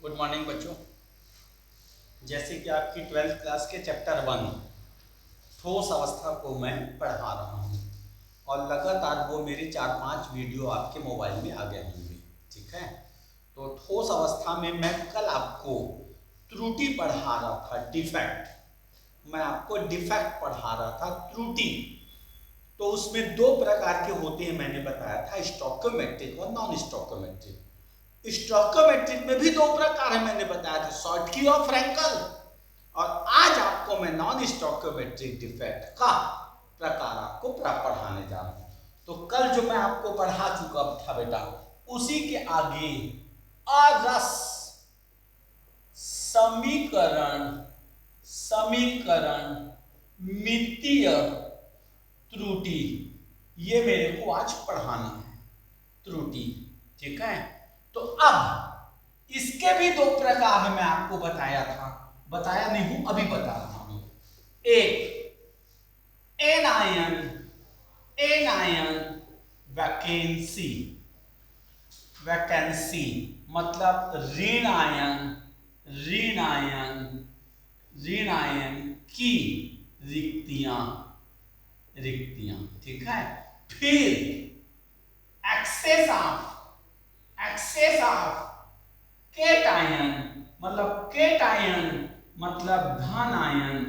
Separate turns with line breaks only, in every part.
Good morning बच्चों। जैसे कि आपकी 12th क्लास के चैप्टर 1 ठोस अवस्था को मैं पढ़ा रहा हूँ और लगातार वो मेरे 4-5 वीडियो आपके मोबाइल में आ गए होंगे। ठीक है, तो ठोस अवस्था में मैं कल आपको त्रुटि पढ़ा रहा था, डिफेक्ट। मैं आपको डिफेक्ट पढ़ा रहा था, त्रुटि। तो उसमें दो प्रकार के होते हैं, मैंने बताया था, स्टोइकोमेट्रिक और नॉन स्टोइकोमेट्रिक। स्टोइकोमेट्रिक में भी दो प्रकार है, मैंने बताया था, शॉर्टकी और फ्रैंकल। और आज आपको मैं नॉन स्टोइकोमेट्रिक डिफेक्ट का प्रकार आपको पढ़ाने जा रहा हूं। तो कल जो मैं आपको पढ़ा चुका था बेटा, उसी के आगे अरस समीकरण मितीय त्रुटि, ये मेरे को आज पढ़ाना है, त्रुटि। ठीक है, तो अब इसके भी दो प्रकार है, मैं आपको बताया था, बताया नहीं हूं, अभी बता रहा हूं। एक एनायन वैकेंसी मतलब ऋण आयन की रिक्तियां। ठीक है, फिर एक्सेस ऑफ केटायन मतलब धन आयन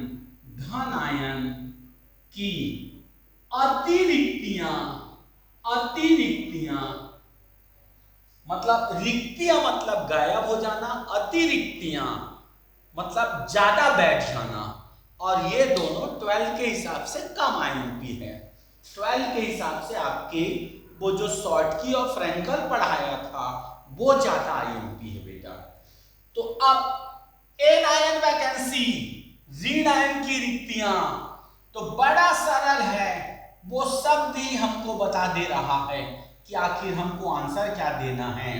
की अतिरिक्तियां मतलब रिक्तियां मतलब गायब हो जाना, अतिरिक्तियां मतलब ज्यादा बैठ जाना। और ये दोनों 12 के हिसाब से कम आईएमपी है। 12 के हिसाब से आपके वो जो शॉर्टकी और फ्रैंकल पढ़ाया था वो ज्यादा आईएमपी है बेटा। तो अब एनायन वैकेंसी, ऋण आयन की रिक्तियां, तो बड़ा सरल है, वो शब्द ही हमको बता दे रहा है कि आखिर हमको आंसर क्या देना है।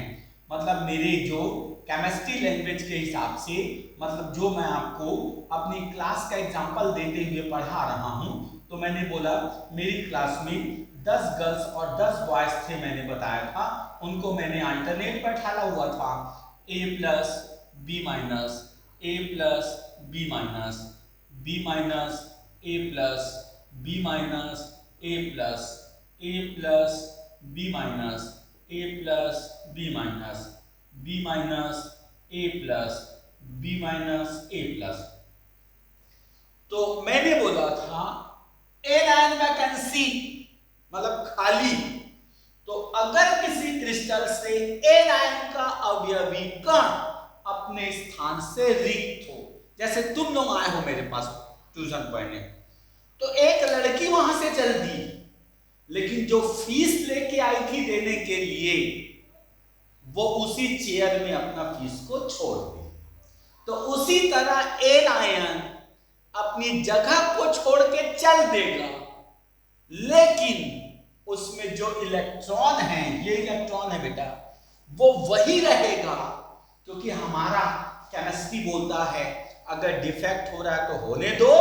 मतलब मेरे जो केमिस्ट्री लैंग्वेज के हिसाब से, मतलब जो मैं आपको अपनी क्लास का एग्जांपल देते हुए पढ़ा रहा हूं, तो मैंने बोला मेरी क्लास में 10 गर्ल्स और 10 बॉयज थे, मैंने बताया था, उनको मैंने अल्टरनेट पर ढाला हुआ था, a plus b minus a plus b minus b minus a plus b minus a plus a plus b minus a plus b minus b minus a plus b minus a plus. तो मैंने बोला था anion vacancy मतलब खाली। तो अगर किसी crystal से एनायन का अवयवी कण अपने स्थान से रिक्त हो, जैसे तुम लोग आए हो मेरे पास ट्यूशन पढ़ने, तो एक लड़की वहां से चल दी, लेकिन जो फीस लेके आई थी देने के लिए, वो उसी चेयर में अपना फीस को छोड़ दी। तो उसी तरह एनायन अपनी जगह को छोड़ के चल देगा, लेकिन उसमें जो इलेक्ट्रॉन है, ये इलेक्ट्रॉन है बेटा, वो वही रहेगा, क्योंकि हमारा केमिस्ट्री बोलता है अगर डिफेक्ट हो रहा है तो होने दो,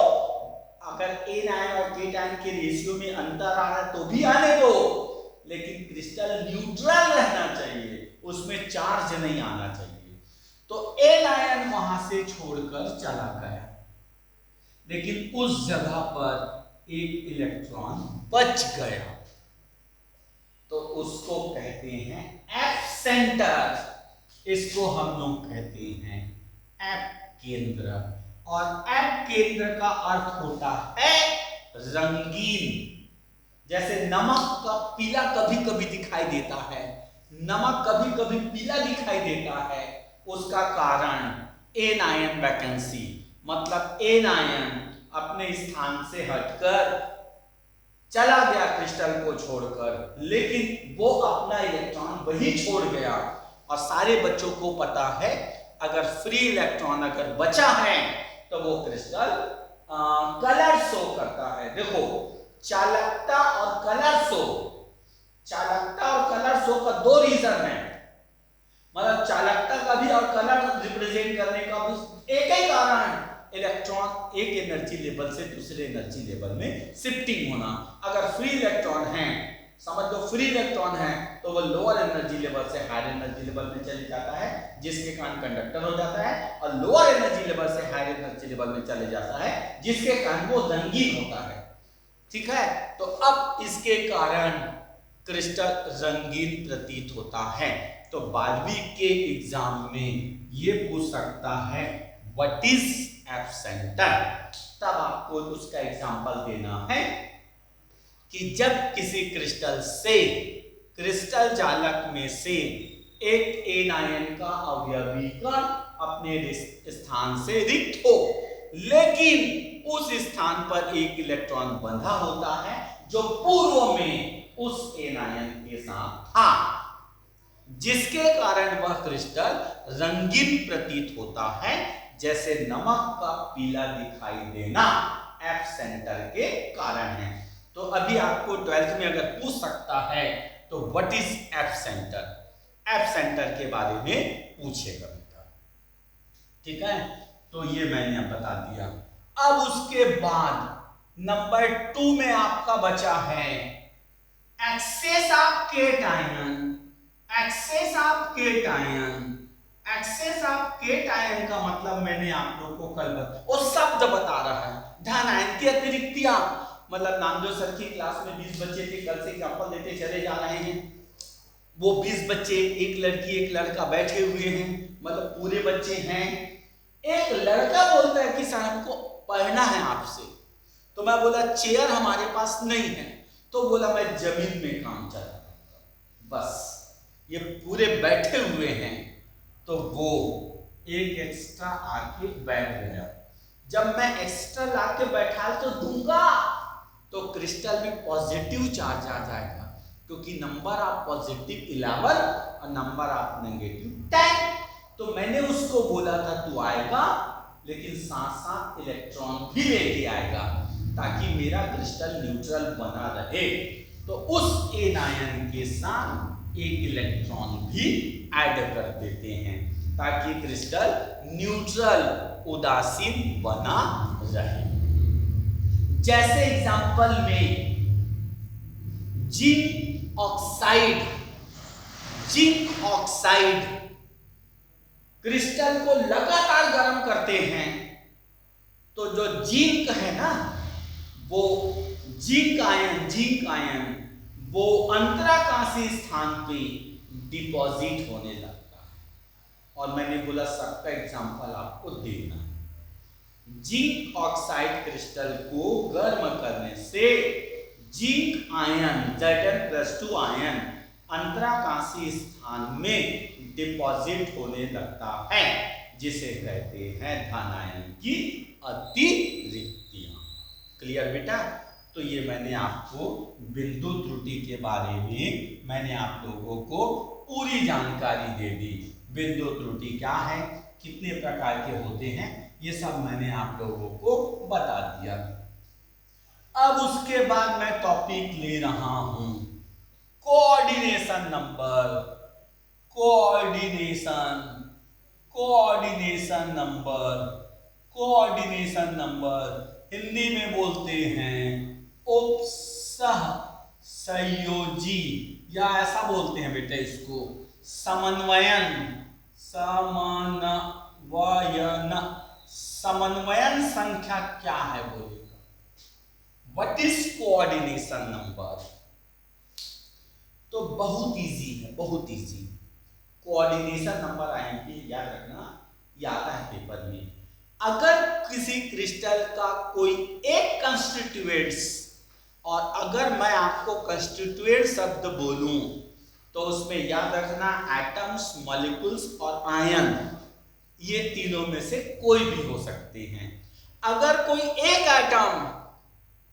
अगर एनायन और केटायन के रेशियो में अंतर आ रहा है तो भी आने दो, लेकिन क्रिस्टल न्यूट्रल रहना चाहिए, उसमें चार्ज नहीं आना चाहिए। तो एनायन वहां से छोड़कर चला गया, लेकिन उस जगह पर एक इलेक्ट्रॉन बच गया, तो उसको कहते हैं एफ सेंटर। इसको हम लोग कहते हैं एफ केंद्र। और एफ केंद्र का अर्थ होता है रंगीन। जैसे नमक का पीला कभी कभी दिखाई देता है, नमक कभी कभी पीला दिखाई देता है, उसका कारण एनायन वैकेंसी, मतलब एनायन अपने स्थान से हटकर चला गया क्रिस्टल को छोड़कर, लेकिन वो अपना इलेक्ट्रॉन वही छोड़ गया। और सारे बच्चों को पता है अगर फ्री इलेक्ट्रॉन अगर बचा है तो वो क्रिस्टल कलर शो करता है। देखो, चालकता और कलर शो का दो रीजन है, मतलब चालकता का भी और कलर रिप्रेजेंट करने का भी एक ही कारण, इलेक्ट्रॉन एक एनर्जी लेवल से दूसरे एनर्जी लेवल में शिफ्टिंग होना। अगर फ्री इलेक्ट्रॉन है समझ लो फ्री इलेक्ट्रॉन है तो वो लोअर एनर्जी लेवल से हायर एनर्जी लेवल में चले जाता है, जिसके कारण कंडक्टर हो जाता है, और लोअर एनर्जी लेवल से हायर एनर्जी लेवल में चले जाता है, जिसके कारण वो रंगीन होता है। ठीक है, तो अब इसके कारण क्रिस्टल रंगीन प्रतीत होता है। तो 12वीं के एग्जाम में ये पूछ सकता है व्हाट इज एफ सेंटर। तब आपको उसका एग्जांपल देना है कि जब किसी क्रिस्टल से, क्रिस्टल जालक में से एक एन आयन का अवयवी कण अपने स्थान से रिक्त हो, लेकिन उस स्थान पर एक इलेक्ट्रॉन बंधा होता है जो पूर्व में उस एन आयन के साथ था, जिसके कारण वह क्रिस्टल रंगीन प्रतीत होता है, जैसे नमक का पीला दिखाई देना एफ सेंटर के कारण है। तो अभी आपको 12th में अगर पूछ सकता है तो what is F centre, F centre के बारे में पूछेगा बेटा। ठीक है, तो ये मैंने अब बता दिया। अब उसके बाद नंबर 2 में आपका बचा है excess of cation. Excess of cation, excess of cation का मतलब मैंने आप लोगों को कल वो शब्द बता रहा है, धन आयन की अतिरिक्तियां। मतलब नामदेव सर की क्लास में 20 बच्चे थे, कल से एग्जांपल देते चले जा रहे हैं। वो 20 बच्चे, एक लड़की एक लड़का बैठे हुए हैं, मतलब पूरे बच्चे हैं। एक लड़का बोलता है कि सर हमको पढ़ना है आपसे। तो मैं बोला चेयर हमारे पास नहीं है, तो बोला मैं जमीन में काम चला रहा हूं। बस ये पूरे बैठे हुए हैं, तो वो एक एक्स्ट्रा आके बैठ गया। जब मैं एक्स्ट्रा लाके बैठा तो दूंगा तो क्रिस्टल में पॉजिटिव चार्ज आ जाएगा, क्योंकि नंबर ऑफ पॉजिटिव 11 और नंबर ऑफ नेगेटिव 10। तो मैंने उसको बोला था तू आएगा, लेकिन साथ साथ इलेक्ट्रॉन भी लेके आएगा, ताकि मेरा क्रिस्टल न्यूट्रल बना रहे। तो उस एन आयन के साथ एक इलेक्ट्रॉन भी ऐड कर देते हैं, ताकि क्रिस्टल न्यूट्रल उदासीन बना रहे। जैसे एग्जांपल में zinc oxide, zinc oxide crystal को लगातार गर्म करते हैं, तो जो जिंक है ना, वो जिंक आयन वो अंतराकाशीय स्थान पे डिपॉजिट होने लगता है। और मैंने बोला सबका एग्जांपल आपको देना। जिंक ऑक्साइड क्रिस्टल को गर्म करने से जिंक आयन Zn+2 आयन अंतराकाशीय स्थान में डिपॉजिट होने लगता है, जिसे कहते हैं धन आयन की अतिरिक्तियां। क्लियर बेटा? तो ये मैंने आपको बिंदु त्रुटि के बारे में मैंने आप लोगों को पूरी जानकारी दे दी। बिंदु त्रुटि क्या है, कितने प्रकार के होते हैं, ये सब मैंने आप लोगों को बता दिया। अब उसके बाद मैं टॉपिक ले रहा हूं coordination number. Coordination number Hindi में बोलते हैं उपसह संयोजी, या ऐसा बोलते हैं बेटा इसको समन्वयन संख्या क्या है बोलेगा। What is coordination number? तो बहुत इजी है, बहुत इजी। कोऑर्डिनेशन नंबर आएंगे, याद रखना, ये आता है पेपर में। अगर किसी क्रिस्टल का कोई एक कंस्टिट्यूएंट्स, और अगर मैं आपको कंस्टिट्यूएंट शब्द बोलूं तो उसमें याद रखना एटम्स, मॉलिक्यूल्स और आयन, ये तीनों में से कोई भी हो सकते हैं। अगर कोई एक एटम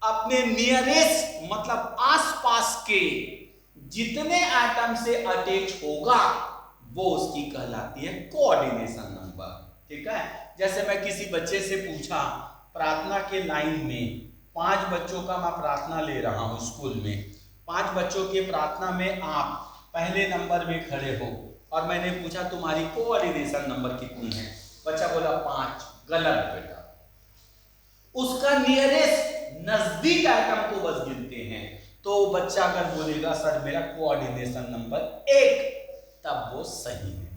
अपने नियरेस्ट मतलब आसपास के जितने एटम से अटैच होगा, वो उसकी कहलाती है कोऑर्डिनेशन नंबर। ठीक है, जैसे मैं किसी बच्चे से पूछा प्रार्थना के लाइन में 5 बच्चों का मैं प्रार्थना ले रहा हूं स्कूल में, 5 बच्चों के प्रार्थना में आप पहले नंबर में खड़े हो, और मैंने पूछा तुम्हारी कोऑर्डिनेशन नंबर कितनी है, बच्चा बोला 5। गलत बेटा, उसका नियरेस्ट नजदीक एटम को बस गिनते हैं। तो बच्चा अगर बोलेगा सर मेरा कोऑर्डिनेशन नंबर 1, तब वो सही है।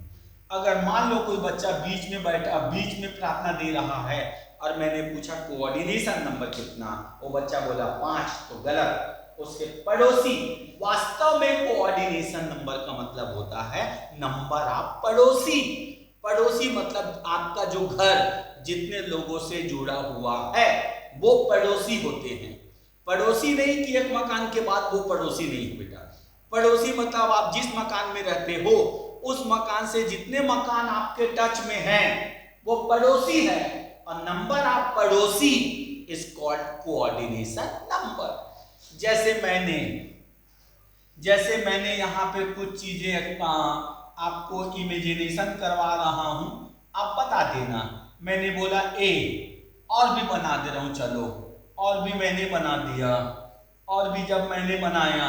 अगर मान लो कोई बच्चा बीच में बैठा, बीच में प्रार्थना दे रहा है और मैंने पूछा कोऑर्डिनेशन नंबर कितना, वो बच्चा बोला 5, तो गलत। उसके पड़ोसी, वास्तव में कोऑर्डिनेशन नंबर का मतलब होता है नंबर ऑफ पड़ोसी। पड़ोसी मतलब आपका जो घर जितने लोगों से जुड़ा हुआ है वो पड़ोसी होते हैं। पड़ोसी नहीं कि एक मकान के बाद वो पड़ोसी नहीं बेटा। पड़ोसी मतलब आप जिस मकान में रहते हो उस मकान से जितने मकान आपके टच में हैं वो पड़ोसी है। और नंबर ऑफ पड़ोसी इज कॉल्ड कोऑर्डिनेशन नंबर। जैसे मैंने यहाँ पे कुछ चीजें आपको इमेजिनेशन करवा रहा हूं, आप बता देना। मैंने बोला ए, और भी बना दे रहा हूं, चलो और भी मैंने बना दिया, और भी जब मैंने बनाया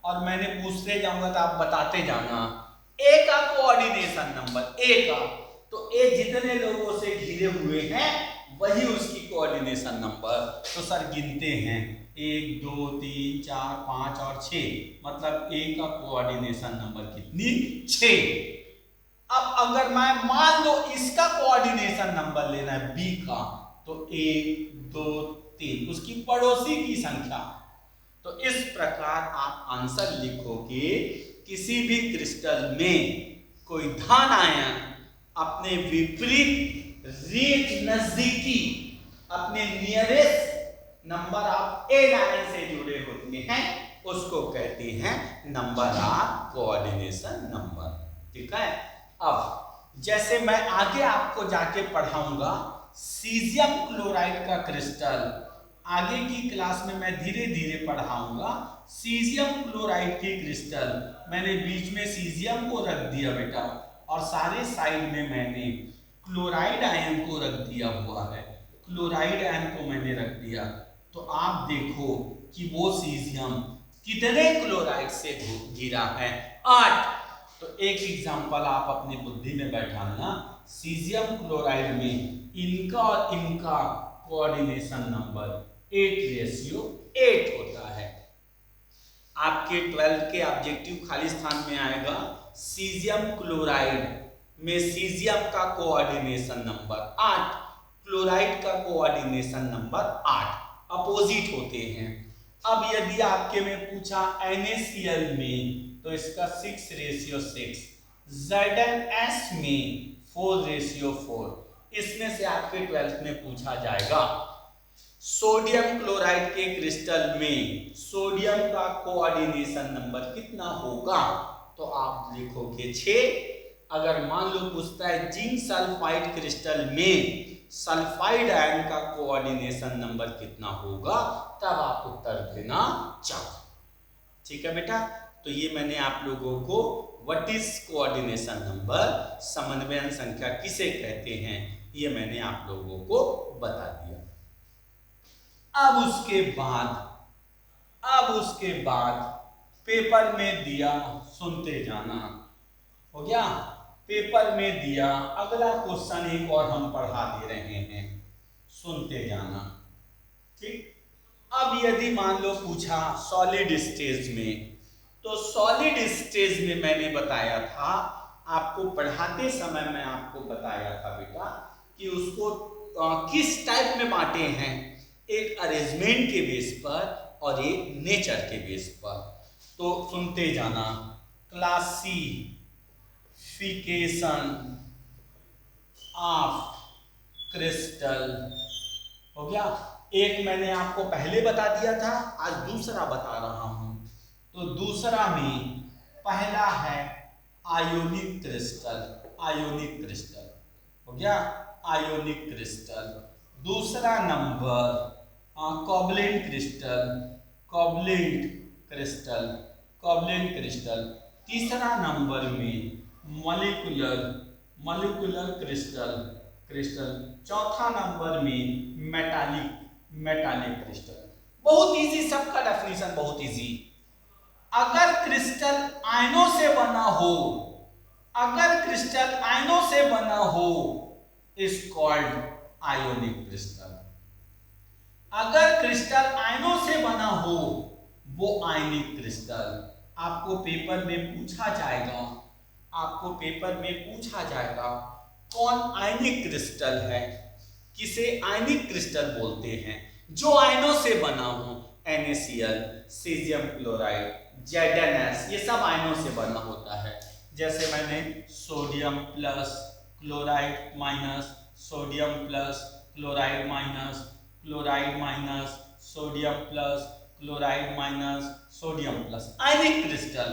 और मैंने पूछते जाऊंगा तो आप बताते जाना। ए का कोऑर्डिनेशन नंबर, ए का, तो ए जितने लोगों से घिरे हुए हैं वही उसकी कोऑर्डिनेशन नंबर। तो सर गिनते हैं 1 2 3 4 5 और 6, मतलब ए का कोऑर्डिनेशन नंबर कितनी, 6। अब अगर मैं मान लो इसका कोऑर्डिनेशन नंबर लेना है बी का, तो 1 2 3 उसकी पड़ोसी की संख्या। तो इस प्रकार आप आंसर लिखोगे। किसी भी क्रिस्टल में कोई धन आयन अपने विपरीत रेट नजदीकी अपने nearest number of anion से जुड़े होते हैं, उसको कहते हैं नंबर ऑफ कोऑर्डिनेशन नंबर। ठीक है। अब जैसे मैं आगे आपको जाके पढ़ाऊंगा सीजियम क्लोराइड का क्रिस्टल, आगे की क्लास में मैं धीरे धीरे पढ़ाऊंगा सीजियम क्लोराइड की क्रिस्टल। मैंने बीच में सीजियम को रख दिया बेटा, और सारे साइड में मैंने क्लोराइड आयन को रख दिया हुआ है, क्लोराइड आयन को मैंने रख दिया। तो आप देखो कि वो सीजियम कितने क्लोराइड से घिरा है, 8। तो एक एग्जांपल आप अपनी बुद्धि में बैठाना, सीजियम क्लोराइड में इनका और इनका कोऑर्डिनेशन नंबर 8:8 होता है। आपके 12th के ऑब्जेक्टिव खाली स्थान में आएगा सीजियम क्लोराइड में सीजियम का कोऑर्डिनेशन नंबर 8, क्लोराइड का कोऑर्डिनेशन नंबर 8, अपोजिट होते हैं। अब यदि आपके में पूछा NaCl में, तो इसका 6:6, ZnS में 4:4, इसमें से आपके 12th में पूछा जाएगा। सोडियम क्लोराइड के क्रिस्टल में सोडियम का कोऑर्डिनेशन नंबर कितना होगा, तो आप लिखोगे 6। अगर मान लो पूछता है जिंक सल्फाइड क्रिस्टल में सल्फाइड आयन का कोऑर्डिनेशन नंबर कितना होगा, तब आप उत्तर देना 4। ठीक है बेटा। तो ये मैंने आप लोगों को व्हाट इज कोऑर्डिनेशन नंबर, समन्वयन संख्या किसे कहते हैं, ये मैंने आप लोगों को बता दिया। अब उसके बाद पेपर में दिया, सुनते जाना। हो गया, पेपर में दिया, अगला क्वेश्चन एक और हम पढ़ा दे रहे हैं, सुनते जाना। ठीक। अब यदि मान लो पूछा सॉलिड स्टेज में, तो सॉलिड स्टेज में मैंने बताया था आपको, पढ़ाते समय मैं आपको बताया था बेटा कि उसको किस टाइप में बांटे हैं, एक अरेंजमेंट के बेस पर और एक नेचर के बेस पर। तो सुनते जाना, क्लासिफिकेशन ऑफ क्रिस्टल हो गया। एक मैंने आपको पहले बता दिया था, आज दूसरा बता रहा हूं। तो दूसरा में पहला है आयोनिक क्रिस्टल, आयोनिक क्रिस्टल हो गया, आयोनिक क्रिस्टल। दूसरा number covalent crystal, covalent crystal, covalent crystal. तीसरा नंबर में मॉलिक्यूलर, मॉलिक्यूलर क्रिस्टल, क्रिस्टल। चौथा नंबर में मेटालिक, मेटालिक क्रिस्टल। बहुत इजी, सबका डेफिनेशन बहुत इजी। अगर क्रिस्टल आयनों से बना हो, अगर क्रिस्टल आयनों से बना हो इज कॉल्ड आयोनिक क्रिस्टल। अगर क्रिस्टल आयनों से बना हो वो आयनिक क्रिस्टल। आपको पेपर में पूछा जाएगा, आपको पेपर में पूछा जाएगा कौन आयनिक क्रिस्टल है, किसे आयनिक क्रिस्टल बोलते हैं, जो आयनों से बना हो। NaCl, सीजियम क्लोराइड, ZnS, ये सब आयनों से बना होता है। जैसे मैंने sodium plus chloride minus, sodium plus chloride minus, chloride minus sodium plus, chloride minus sodium plus, ionic crystal.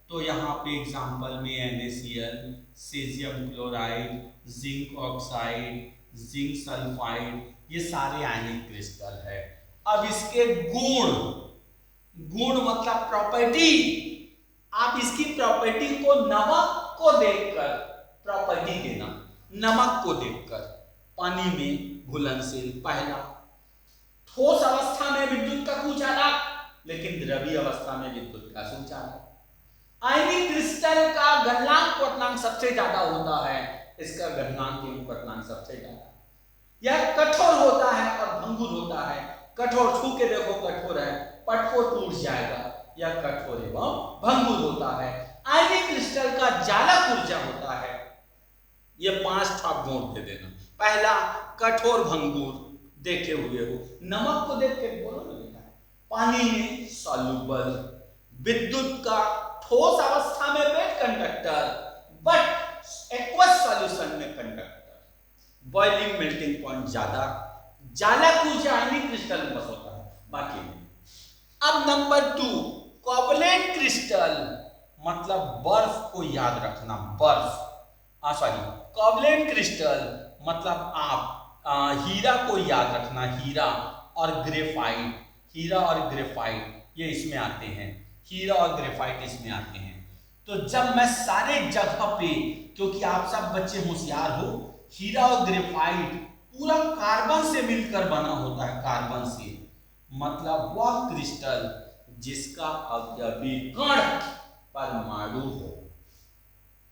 तो यहाँ पे एग्जांपल में NaCl, caesium chloride, zinc oxide, zinc sulphide, ये सारे आयनिक क्रिस्टल है। अब इसके गुण, गुण मतलब प्रॉपर्टी, आप इसकी प्रॉपर्टी को नमक को देखकर प्रॉपर्टी देना। नमक को देखकर पानी में घुलनशील, पहला। ठोस अवस्था में विद्युत का कुचालक, लेकिन द्रवीय अवस्था में विद्युत का सुचालक। आयनिक क्रिस्टल का गलनांक क्वथनांक सबसे ज्यादा होता है, इसका गलनांक एवं क्वथनांक सबसे ज्यादा। यह कठोर होता है और भंगुर होता है। कठोर, छू के देखो कठोर है, पट को टूट जाएगा। यह कठोर एवं भंगुर होता है। आयनिक क्रिस्टल का जालक ऊर्जा होता है। ये 5 ठा गुण दे देना। पहला, कठोर भंगुर, देखे हुए हो। नमक को देख के बोलो ना बेटा, पानी में सॉल्युबल, विद्युत का ठोस अवस्था में वेट कंडक्टर, बट एक्वस सॉल्यूशन में कंडक्टर, बॉइलिंग मेल्टिंग पॉइंट ज्यादा, जालक ऊर्जा आयनिक क्रिस्टल में बस होता है, बाकी नहीं। अब नंबर 2, कोवलेंट क्रिस्टल, मतलब बर्फ को याद रखना, बर्फ, सॉरी, कोवलेंट क्रिस्टल मतलब आप हीरा को याद रखना, हीरा और ग्रेफाइट, हीरा और ग्रेफाइट ये इसमें आते हैं, हीरा और ग्रेफाइट इसमें आते हैं। तो जब मैं सारे जगह पे, क्योंकि आप सब बच्चे होशियार हो, हीरा और ग्रेफाइट पूरा कार्बन से मिलकर बना होता है, कार्बन से, मतलब वह क्रिस्टल जिसका अवयवी कण परमाणु हो,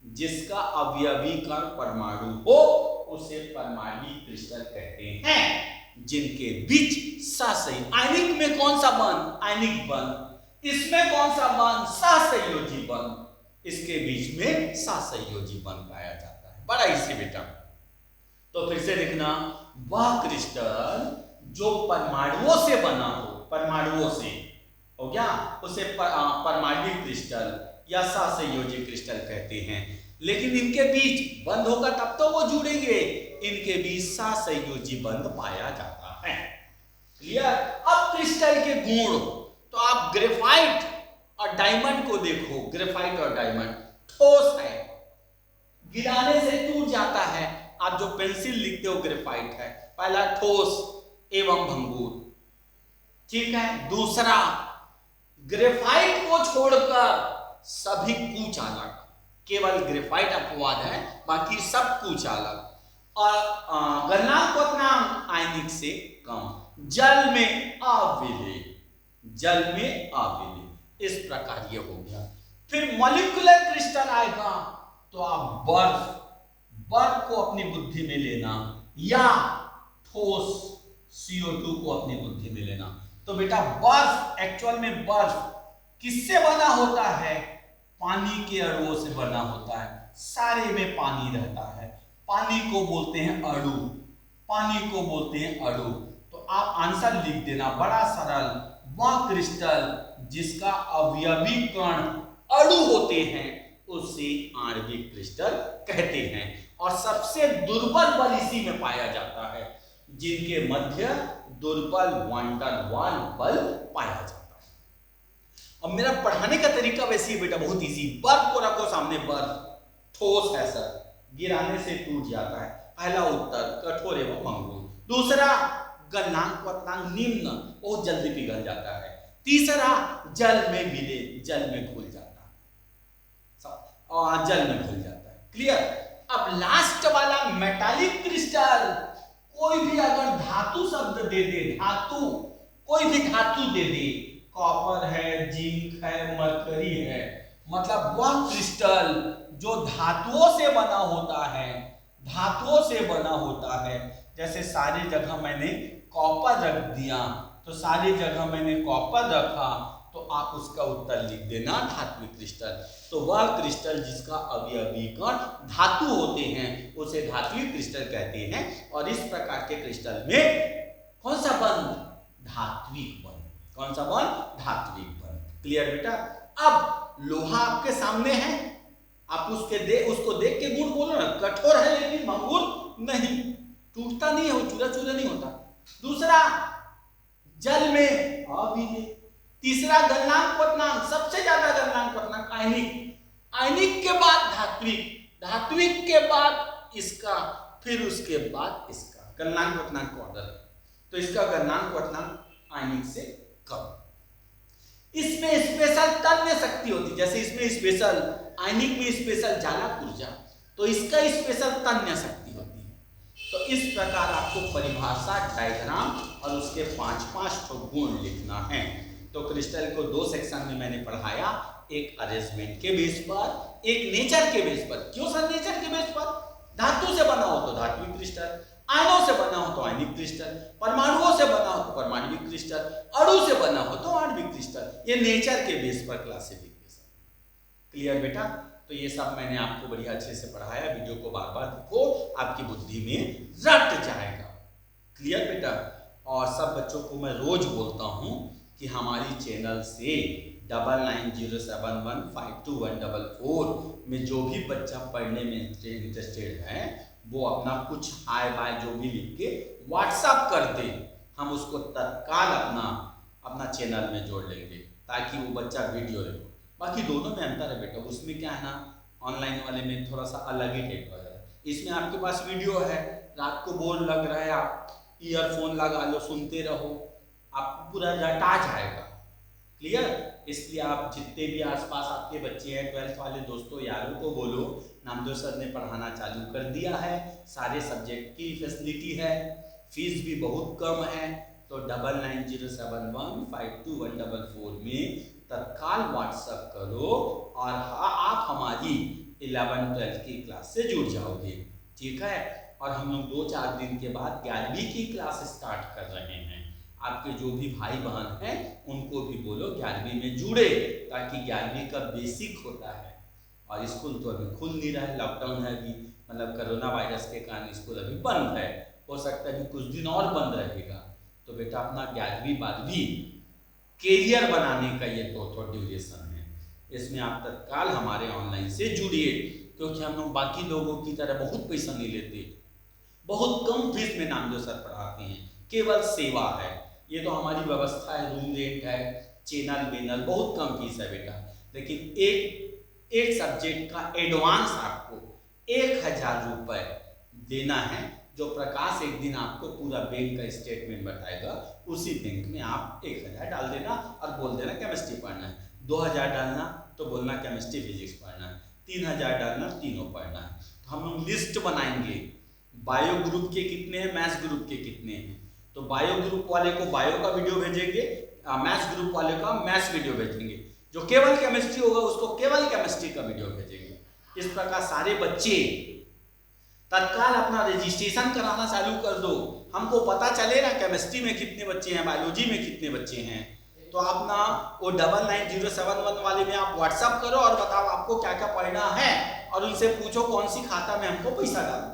जिसका अवयवी कण परमाणु हो, उसे परमाणु क्रिस्टल कहते हैं। जिनके बीच सहसंयोजी, आयनिक में कौन सा बंध, आयनिक बंध, इसमें कौन सा बंध, सहसंयोजी बंध, इसके बीच में सहसंयोजी बंध पाया जाता है। बड़ा इसी बेटा। तो फिर से देखना, वह क्रिस्टल जो परमाणुओं से बना हो, परमाणुओं से हो गया, उसे परमाणु क्रिस्टल या सहसंयोजी क्रिस्टल कहते हैं। लेकिन इनके बीच बंध होगा तब तो वो जुड़ेंगे, इनके बीच सहसंयोजी बंध पाया जाता है। क्लियर? अब क्रिस्टल के गुण, तो आप ग्रेफाइट और डायमंड को देखो, ग्रेफाइट और डायमंड ठोस है, गिराने से टूट जाता है। आप जो पेंसिल लिखते हो ग्रेफाइट है, पहला ठोस एवं भंगुर, ठीक है। दूसरा, ग्रेफाइट को छोड़कर सभी कुचालक, केवल ग्रेफाइट अपवाद है, बाकी सब कुचालक। और गलनांक क्वथनांक आयनिक से कम, जल में अविलेय, जल में अविलेय, इस प्रकार ये हो गया। फिर मॉलिक्यूलर क्रिस्टल आएगा, तो आप बर्फ, बर्फ को अपनी बुद्धि में लेना, या ठोस CO2 को अपनी बुद्धि में लेना। तो बेटा बर्फ, एक्चुअल में बर्फ किससे बना होता है, पानी के अणुओं से बना होता है। सारे में पानी रहता है, पानी को बोलते हैं अणु, पानी को बोलते हैं अणु। तो आप आंसर लिख देना, बड़ा सरल, वह क्रिस्टल जिसका अवयवी कण अणु होते हैं उसे आणविक क्रिस्टल कहते हैं। और सबसे दुर्बल बल इसी में पाया जाता है, जिनके मध्य दुर्बल वन टन वन बल पाया जाता है। अब मेरा पढ़ाने का तरीका वैसे ही बेटा बहुत इजी। बर्फ को रखो सामने, बर्फ ठोस है सर, गिराने से टूट जाता है। पहला उत्तर कठोर एवं भंगुर। दूसरा, गलनांक क्वथनांक निम्न, बहुत जल्दी पिघल जाता है। तीसरा, जल में मिले, जल में घुल जाता है, जल में घुल जाता है। क्लियर? अब लास्ट वाला मेटालिक क्रिस्टल, कोई भी अगर धातु शब्द दे दे, धातु, कोई भी धातु दे दे, कॉपर है, जिंक है, मरकरी है, मतलब वह क्रिस्टल जो धातुओं से बना होता है, धातुओं से बना होता है। जैसे सारी जगह मैंने कॉपर रख दिया, तो सारी जगह मैंने कॉपर रखा, तो तो आप उसका उत्तर लिख देना धात्विक क्रिस्टल। तो वह क्रिस्टल जिसका अवयवी कण धातु होते हैं उसे धात्विक क्रिस्टल कहते हैं। और इस प्रकार के क्रिस्टल में कौन सा बंध? धात्विक बंध। कौन सा बंध? धात्विक बंध। क्लियर बेटा? अब लोहा आपके सामने है, आप उसको देख के गुण बोलो ना, कठोर है लेकिन भंगुर नहीं, टूटता नहीं है, वो चूरा चूरा नहीं होता। दूसरा, जल में अविलेय। तीसरा, गलनांक क्वथनांक, सबसे ज्यादा गलनांक क्वथनांक आयनिक, आयनिक के बाद धात्विक, धात्विक के बाद इसका, फिर उसके बाद इसका गलनांक क्वथनांक का ऑर्डर। तो इसका गलनांक क्वथनांक आयनिक से कम। इसमें स्पेशल तन्य शक्ति होती, जैसे इसमें स्पेशल, आयनिक में स्पेशल जालक ऊर्जा, तो इसका स्पेशल तन्य शक्ति होती है। तो इस प्रकार आपको परिभाषा, डायग्राम और उसके 5-5 गुण लिखना है। तो क्रिस्टल को 2 सेक्शन में मैंने पढ़ाया, एक अरेंजमेंट के बेस पर, एक नेचर के बेस पर। क्यों सर नेचर के बेस पर? धातु से बना हो तो धात्विक क्रिस्टल, आयनों से बना हो तो आयनिक क्रिस्टल, परमाणुओं से बना हो तो परमाणविक क्रिस्टल, अणु से बना हो तो आणविक क्रिस्टल। ये नेचर के बेस पर क्लासिफिकेशन। क्लियर बेटा? तो ये सब मैंने आपको बढ़िया अच्छे से पढ़ाया। वीडियो को बार बार देखो, आपकी बुद्धि में रट जाएगा। क्लियर बेटा? और सब बच्चों को मैं रोज बोलता हूं कि हमारी चैनल से 9907152144 में जो भी बच्चा पढ़ने में इंटरेस्टेड है वो अपना कुछ हाय बाय जो भी लिख के व्हाट्सएप कर दे, हम उसको तत्काल अपना चैनल में जोड़ लेंगे ताकि वो बच्चा वीडियो देखो। बाकी दोनों में अंतर है बेटा, उसमें क्या है ना, ऑनलाइन वाले में थोड़ा सा अलग ही टाइप का है। इसमें आपके पास वीडियो है, रात को बोर लग रहा है, आप ईयरफोन लगा लो, सुनते रहो, आपको पूरा रटा जाएगा। क्लियर? इसलिए आप जितने भी आसपास आपके बच्चे हैं, 12th वाले दोस्तों यारों को बोलो, नामदेव सर ने पढ़ाना चालू कर दिया है, सारे सब्जेक्ट की फैसिलिटी है, फीस भी बहुत कम है। तो 9907152144 में तत्काल व्हाट्सएप करो और आप हमारी 11th-12th की क्लास से जुड़ जाओगे। ठीक है? और हम लोग 2-4 दिन के बाद 11वीं की क्लास स्टार्ट कर रहे हैं। आपके जो भी भाई बहन हैं उनको भी बोलो 11वीं में जुड़े, ताकि 11वीं का बेसिक होता है। और स्कूल तो अभी खुल नहीं रहा है, लॉकडाउन है अभी, मतलब कोरोना वायरस के कारण स्कूल अभी बंद है, हो सकता है कि कुछ दिन और बंद रहेगा। तो बेटा अपना 11वीं-12वीं कैरियर बनाने का ये तो ड्यूरेशन है, इसमें आप तत्काल हमारे ऑनलाइन से जुड़िए, क्योंकि हम लोग बाकी लोगों की तरह बहुत पैसा नहीं लेते, बहुत कम फीस में नामदेव सर पढ़ाते हैं, केवल सेवा है। ये तो हमारी व्यवस्था है, रूम रेंट है, चैनल वेनल, बहुत कम फीस है बेटा। लेकिन एक सब्जेक्ट का एडवांस आपको 1000 रुपये देना है, जो प्रकाश एक दिन आपको पूरा बैंक का स्टेटमेंट बताएगा, उसी बैंक में आप 1000 डाल देना और बोल देना केमिस्ट्री पढ़ना है, 2000 डालना तो बोलना केमिस्ट्री फिजिक्स पढ़ना है, 3000 डालना तीनों पढ़ना है। तो हम लोग लिस्ट बनाएंगे, बायो ग्रुप के कितने हैं, मैथ्स ग्रुप के कितने हैं, तो बायो ग्रुप वाले को बायो का वीडियो भेजेंगे, मैथ्स ग्रुप वाले का मैथ्स वीडियो भेजेंगे, जो केवल केमिस्ट्री होगा उसको केवल केमिस्ट्री का वीडियो भेजेंगे। इस प्रकार सारे बच्चे तत्काल अपना रजिस्ट्रेशन कराना चालू कर दो, हमको पता चले ना केमिस्ट्री में कितने बच्चे हैं, बायोलॉजी में कितने बच्चे हैं। तो अपना वो 990711 वाले में आप व्हाट्सअप करो और बताओ आपको क्या क्या पढ़ना है, और उनसे पूछो कौन सी खाता में हमको पैसा डालना।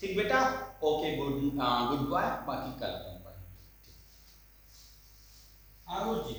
ठीक बेटा? Okay, good bye. बाकी कल पढ़ेंगे। जी